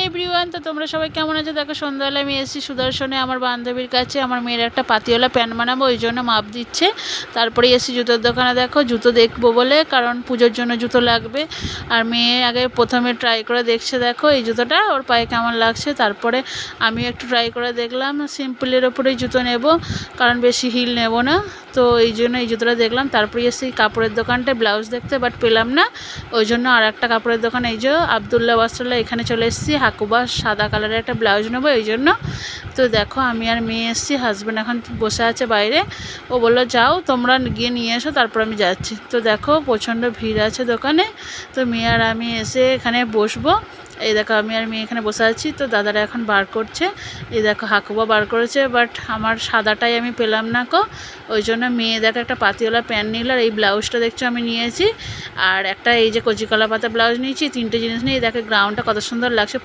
Everyone, তো তোমরা সবাই কেমন আছো? দেখো সন্ধ্যাবেলা আমি এসেছি সুদর্শনে আমার বান্ধবীর কাছে। আমার মেয়ের একটা পাতিওয়ালা প্যান্ট বানাবো, ওই জন্য মাপ দিচ্ছে। তারপরে এসেছি জুতোর দোকানে, দেখো জুতো দেখবো বলে, কারণ পুজোর জন্য জুতো লাগবে। আর মেয়ে আগে প্রথমে ট্রাই করে দেখছে, দেখো এই জুতোটা ওর পায়ে কেমন লাগছে। তারপরে আমি একটু ট্রাই করে দেখলাম, সিম্পলের ওপরেই জুতো নেব, কারণ বেশি হিল নেব না। তো এই জন্য এই জুতোটা দেখলাম। তারপরে এসে কাপড়ের দোকানটায় ব্লাউজ দেখতে, বাট পেলাম না। ওই জন্য আর একটা কাপড়ের দোকান, এই যে আবদুল্লাহ বস্ত্রালয়, এখানে চলে এসেছি। হাকুবা সাদা কালারের একটা ব্লাউজ নেবো এই জন্য। তো দেখো আমি আর মেয়ে এসেছি, হাজব্যান্ড এখন বসে আছে বাইরে। ও বললো যাও তোমরা গিয়ে নিয়ে এসো, তারপর আমি যাচ্ছি। তো দেখো প্রচণ্ড ভিড় আছে দোকানে। তো মেয়ে আর আমি এসে এখানে বসবো। এই দেখো আমি আর মেয়ে এখানে বসে আছি। তো দাদারা এখন বার করছে। এই দেখো হাকুবা বার করেছে, বাট আমার সাদাটাই আমি পেলাম না কো। ওই জন্য মেয়ে দেখো একটা পাতিওয়ালা প্যান্ট নিল, আর এই ব্লাউজটা দেখছো আমি নিয়েছি। আর একটা এই যে কচি কলা পাতা ব্লাউজ নিয়েছি। তিনটে জিনিস নিয়ে দেখো গ্রাউন্ডটা কত সুন্দর লাগছে।